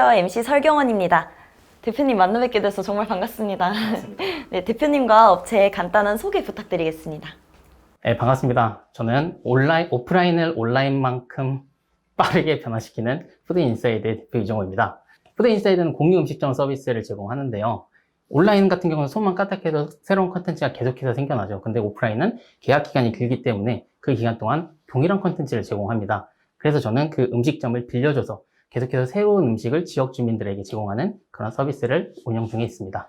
안녕하세요. MC 설경원입니다. 대표님 만나 뵙게 돼서 정말 반갑습니다. 네, 대표님과 업체의 간단한 소개 부탁드리겠습니다. 네, 반갑습니다. 저는 오프라인을 온라인만큼 빠르게 변화시키는 푸드인사이드의 대표 이정호입니다. 푸드인사이드는 공유 음식점 서비스를 제공하는데요. 온라인 같은 경우는 손만 까딱해도 새로운 컨텐츠가 계속해서 생겨나죠. 근데 오프라인은 계약 기간이 길기 때문에 그 기간 동안 동일한 컨텐츠를 제공합니다. 그래서 저는 그 음식점을 빌려줘서 계속해서 새로운 음식을 지역 주민들에게 제공하는 그런 서비스를 운영 중에 있습니다.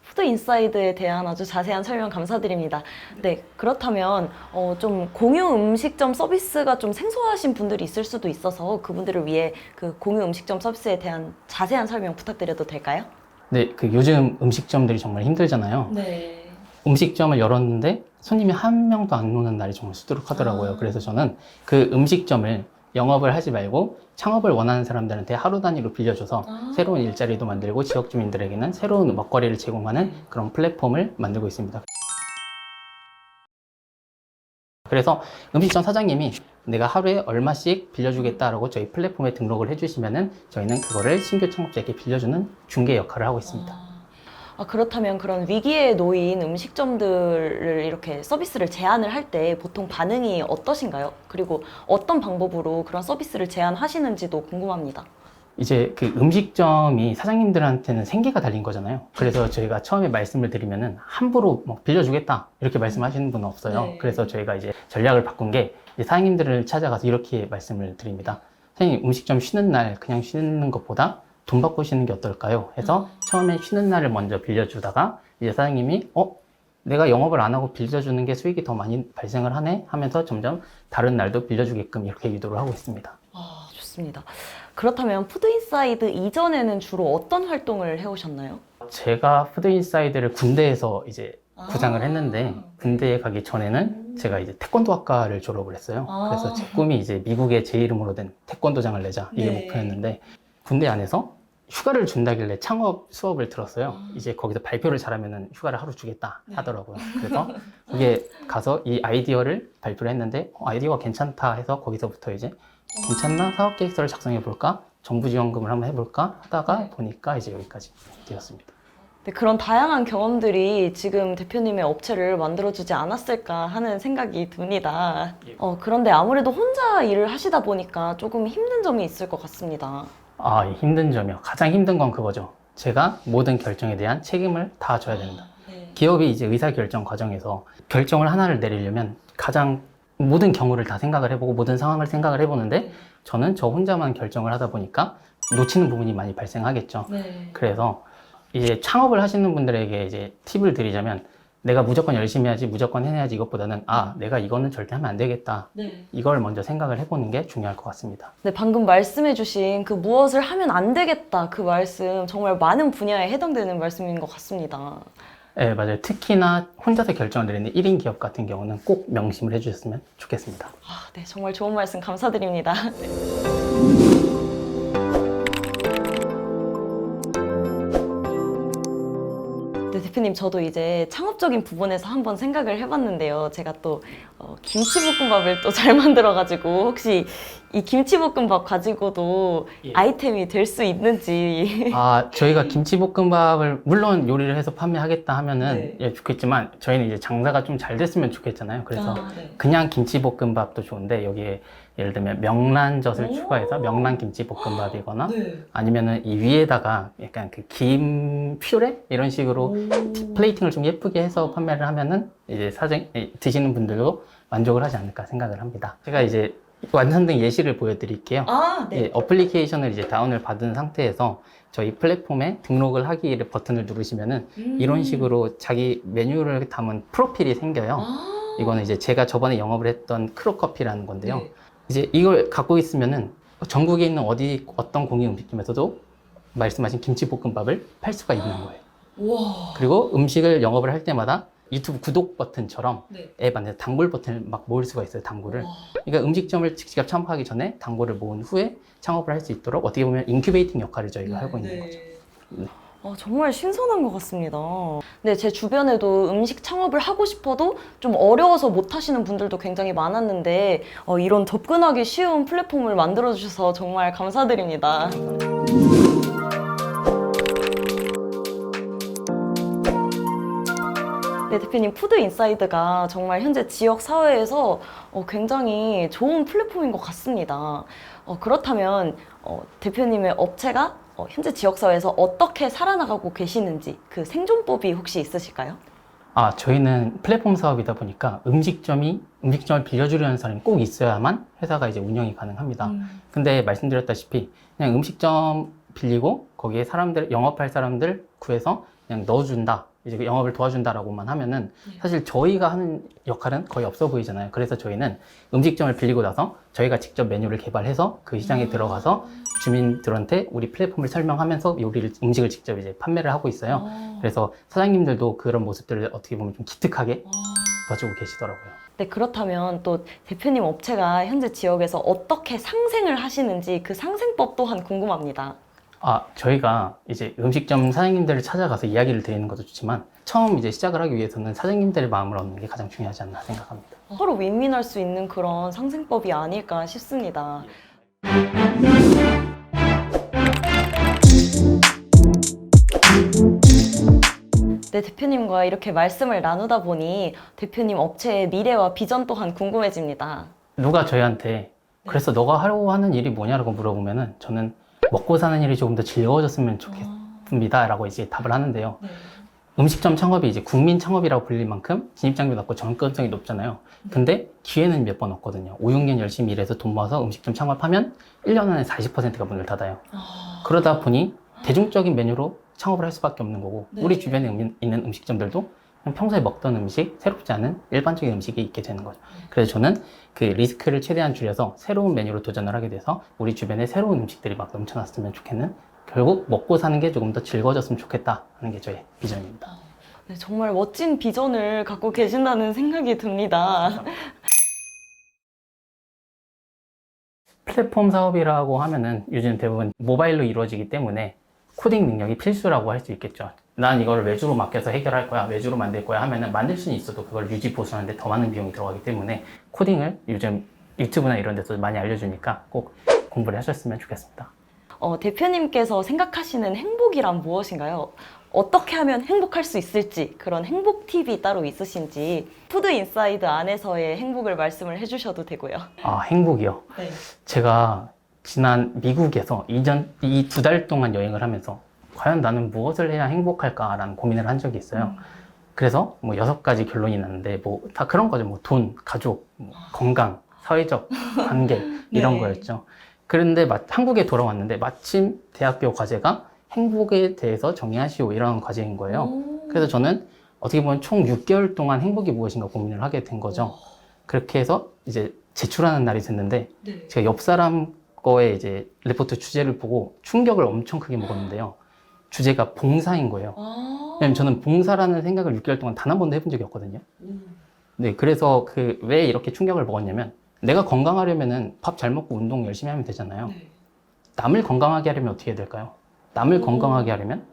푸드인사이드에 대한 아주 자세한 설명 감사드립니다. 네, 그렇다면 좀 공유 음식점 서비스가 좀 생소하신 분들이 있을 수도 있어서 그분들을 위해 그 공유 음식점 서비스에 대한 자세한 설명 부탁드려도 될까요? 네, 요즘 음식점들이 정말 힘들잖아요. 네. 음식점을 열었는데 손님이 한 명도 안 오는 날이 정말 수두룩하더라고요. 그래서 저는 그 음식점을 영업을 하지 말고 창업을 원하는 사람들한테 하루 단위로 빌려줘서 새로운 일자리도 만들고 지역 주민들에게는 새로운 먹거리를 제공하는 그런 플랫폼을 만들고 있습니다. 그래서 음식점 사장님이 내가 하루에 얼마씩 빌려주겠다라고 저희 플랫폼에 등록을 해주시면은 저희는 그거를 신규 창업자에게 빌려주는 중개 역할을 하고 있습니다. 그렇다면 그런 위기에 놓인 음식점들을 이렇게 서비스를 제안을 할 때 보통 반응이 어떠신가요? 그리고 어떤 방법으로 그런 서비스를 제안하시는지도 궁금합니다. 이제 그 음식점이 사장님들한테는 생계가 달린 거잖아요. 그래서 저희가 처음에 말씀을 드리면은 함부로 뭐 빌려주겠다 이렇게 말씀하시는 분은 없어요. 네. 그래서 저희가 이제 전략을 바꾼 게 이제 사장님들을 찾아가서 이렇게 말씀을 드립니다. 사장님, 음식점 쉬는 날 그냥 쉬는 것보다 돈 받고 쉬는 게 어떨까요? 해서 처음에 쉬는 날을 먼저 빌려주다가 이제 사장님이 내가 영업을 안 하고 빌려주는 게 수익이 더 많이 발생을 하네 하면서 점점 다른 날도 빌려주게끔 이렇게 유도를 하고 있습니다. 좋습니다. 그렇다면 푸드인사이드 이전에는 주로 어떤 활동을 해오셨나요? 제가 푸드인사이드를 군대에서 이제 구상을 했는데 군대에 가기 전에는 제가 이제 태권도 학과를 졸업을 했어요. 그래서 제 꿈이 이제 미국의 제 이름으로 된 태권도장을 내자 이게 목표였는데 군대 안에서 휴가를 준다길래 창업 수업을 들었어요. 이제 거기서 발표를 잘하면 휴가를 하루 주겠다 하더라고요. 그래서 거기에 가서 이 아이디어를 발표를 했는데 아이디어가 괜찮다 해서 거기서부터 이제 괜찮나? 사업 계획서를 작성해 볼까? 정부 지원금을 한번 해볼까? 하다가 보니까 이제 여기까지 되었습니다. 네, 그런 다양한 경험들이 지금 대표님의 업체를 만들어주지 않았을까 하는 생각이 듭니다. 그런데 아무래도 혼자 일을 하시다 보니까 조금 힘든 점이 있을 것 같습니다. 힘든 점이요. 가장 힘든 건 그거죠. 제가 모든 결정에 대한 책임을 다 져야 된다. 네. 기업이 이제 의사결정 과정에서 결정을 하나를 내리려면 가장 모든 경우를 다 생각을 해보고 모든 상황을 생각을 해보는데 저는 저 혼자만 결정을 하다 보니까 놓치는 부분이 많이 발생하겠죠. 네. 그래서 이제 창업을 하시는 분들에게 이제 팁을 드리자면 내가 무조건 열심히 해야지 무조건 해내야지 이것보다는 내가 이거는 절대 하면 안 되겠다. 네. 이걸 먼저 생각을 해보는 게 중요할 것 같습니다. 네, 방금 말씀해주신 그 무엇을 하면 안 되겠다 그 말씀 정말 많은 분야에 해당되는 말씀인 것 같습니다. 네, 맞아요. 특히나 혼자서 결정을 내리는 1인 기업 같은 경우는 꼭 명심을 해주셨으면 좋겠습니다. 네, 정말 좋은 말씀 감사드립니다. 네. 네, 대표님, 저도 이제 창업적인 부분에서 한번 생각을 해봤는데요. 제가 또 김치볶음밥을 또 잘 만들어가지고 혹시 이 김치볶음밥 가지고도 아이템이 될 수 있는지. 저희가 김치볶음밥을 물론 요리를 해서 판매하겠다 하면은 좋겠지만 저희는 이제 장사가 좀 잘 됐으면 좋겠잖아요. 그래서 그냥 김치볶음밥도 좋은데 여기에 예를 들면 명란젓을 추가해서 명란 김치볶음밥이거나 아니면은 이 위에다가 약간 그 김 퓨레 이런 식으로 플레이팅을 좀 예쁘게 해서 판매를 하면은 이제 드시는 분들도 만족을 하지 않을까 생각을 합니다. 제가 이제 완성된 예시를 보여드릴게요. 네. 어플리케이션을 이제 다운을 받은 상태에서 저희 플랫폼에 등록을 하기를 버튼을 누르시면은 이런 식으로 자기 메뉴를 담은 프로필이 생겨요. 이거는 이제 제가 저번에 영업을 했던 크로커피라는 건데요. 이제 이걸 갖고 있으면은 전국에 있는 어떤 공유 음식점에서도 말씀하신 김치볶음밥을 팔 수가 있는 거예요. 우와. 그리고 음식을 영업을 할 때마다 유튜브 구독 버튼처럼 앱 안에 단골 버튼을 막 모을 수가 있어요, 단골을. 그러니까 음식점을 직접 창업하기 전에 단골을 모은 후에 창업을 할 수 있도록 어떻게 보면 인큐베이팅 역할을 저희가 하고 있는 거죠. 정말 신선한 것 같습니다. 네, 제 주변에도 음식 창업을 하고 싶어도 좀 어려워서 못 하시는 분들도 굉장히 많았는데 이런 접근하기 쉬운 플랫폼을 만들어주셔서 정말 감사드립니다. 네, 대표님, 푸드인사이드가 정말 현재 지역 사회에서 굉장히 좋은 플랫폼인 것 같습니다. 그렇다면 대표님의 업체가 현재 지역 사회에서 어떻게 살아나가고 계시는지 그 생존법이 혹시 있으실까요? 저희는 플랫폼 사업이다 보니까 음식점을 빌려주려는 사람이 꼭 있어야만 회사가 이제 운영이 가능합니다. 근데 말씀드렸다시피 그냥 음식점 빌리고 거기에 영업할 사람들 구해서 그냥 넣어준다. 이제 그 영업을 도와준다라고만 하면은 사실 저희가 하는 역할은 거의 없어 보이잖아요. 그래서 저희는 음식점을 빌리고 나서 저희가 직접 메뉴를 개발해서 그 시장에 들어가서 주민들한테 우리 플랫폼을 설명하면서 음식을 직접 이제 판매를 하고 있어요. 그래서 사장님들도 그런 모습들을 어떻게 보면 좀 기특하게 봐주고 계시더라고요. 네, 그렇다면 또 대표님 업체가 현재 지역에서 어떻게 상생을 하시는지 그 상생법 또한 궁금합니다. 저희가 이제 음식점 사장님들을 찾아가서 이야기를 드리는 것도 좋지만 처음 이제 시작을 하기 위해서는 사장님들의 마음을 얻는 게 가장 중요하지 않나 생각합니다. 서로 윈윈할 수 있는 그런 상생법이 아닐까 싶습니다. 네, 대표님과 이렇게 말씀을 나누다 보니 대표님 업체의 미래와 비전 또한 궁금해집니다. 누가 저희한테 그래서 너가 하려고 하는 일이 뭐냐라고 물어보면은 저는 먹고 사는 일이 조금 더 즐거워졌으면 좋겠습니다 라고 이제 답을 하는데요. 음식점 창업이 이제 국민 창업이라고 불릴 만큼 진입장벽이 높고 접근성이 높잖아요. 근데 기회는 몇 번 없거든요. 5, 6년 열심히 일해서 돈 모아서 음식점 창업하면 1년 안에 40%가 문을 닫아요. 그러다 보니 대중적인 메뉴로 창업을 할 수밖에 없는 거고 우리 주변에 있는 음식점들도 그냥 평소에 먹던 음식, 새롭지 않은 일반적인 음식이 있게 되는 거죠. 그래서 저는 그 리스크를 최대한 줄여서 새로운 메뉴로 도전을 하게 돼서 우리 주변에 새로운 음식들이 막 넘쳐났으면 좋겠는, 결국 먹고 사는 게 조금 더 즐거워졌으면 좋겠다 하는 게 저의 비전입니다. 네, 정말 멋진 비전을 갖고 계신다는 생각이 듭니다. 플랫폼 사업이라고 하면은 요즘 대부분 모바일로 이루어지기 때문에 코딩 능력이 필수라고 할 수 있겠죠. 난 이거를 외주로 맡겨서 해결할 거야, 외주로 만들 거야 하면은 만들 수는 있어도 그걸 유지 보수하는데 더 많은 비용이 들어가기 때문에 코딩을 요즘 유튜브나 이런 데서 많이 알려주니까 꼭 공부를 하셨으면 좋겠습니다. 대표님께서 생각하시는 행복이란 무엇인가요? 어떻게 하면 행복할 수 있을지 그런 행복 팁이 따로 있으신지 푸드인사이드 안에서의 행복을 말씀을 해주셔도 되고요. 행복이요? 네. 제가 지난 미국에서 이 2달 동안 여행을 하면서 과연 나는 무엇을 해야 행복할까라는 고민을 한 적이 있어요. 그래서 뭐 6가지 결론이 났는데 뭐 다 그런 거죠. 뭐 돈, 가족, 건강, 사회적 관계 이런 네. 거였죠. 그런데 한국에 돌아왔는데 마침 대학교 과제가 행복에 대해서 정의하시오 이런 과제인 거예요. 그래서 저는 어떻게 보면 총 6개월 동안 행복이 무엇인가 고민을 하게 된 거죠. 그렇게 해서 이제 제출하는 날이 됐는데 제가 옆 사람 거에 이제 레포트 주제를 보고 충격을 엄청 크게 먹었는데요. 주제가 봉사인 거예요. 왜냐면 저는 봉사라는 생각을 6개월 동안 단 한 번도 해본 적이 없거든요. 네, 그래서 왜 이렇게 충격을 먹었냐면 내가 건강하려면은 밥 잘 먹고 운동 열심히 하면 되잖아요. 남을 건강하게 하려면 어떻게 해야 될까요? 남을 건강하게 하려면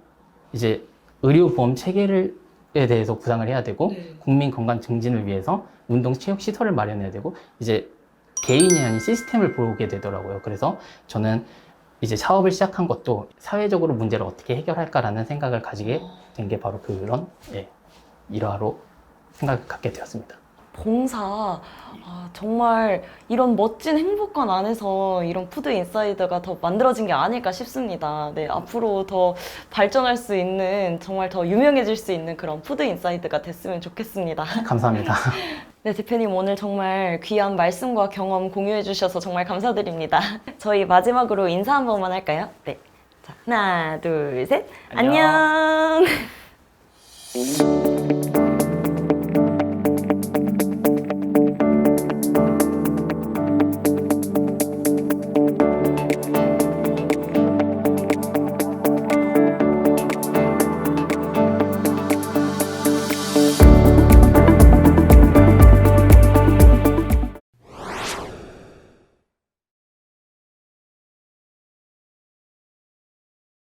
이제 의료보험 체계에 대해서 구상을 해야 되고 국민 건강 증진을 위해서 운동 체육 시설을 마련해야 되고 이제 개인이 아닌 시스템을 보게 되더라고요. 그래서 저는 이제 사업을 시작한 것도 사회적으로 문제를 어떻게 해결할까라는 생각을 가지게 된 게 바로 그런 일화로 생각을 갖게 되었습니다. 봉사, 정말 이런 멋진 행복관 안에서 이런 푸드인사이드가 더 만들어진 게 아닐까 싶습니다. 네, 앞으로 더 발전할 수 있는, 정말 더 유명해질 수 있는 그런 푸드인사이드가 됐으면 좋겠습니다. 감사합니다. 네, 대표님 오늘 정말 귀한 말씀과 경험 공유해 주셔서 정말 감사드립니다. 저희 마지막으로 인사 한 번만 할까요? 네. 자, 하나, 둘, 셋. 안녕. 안녕.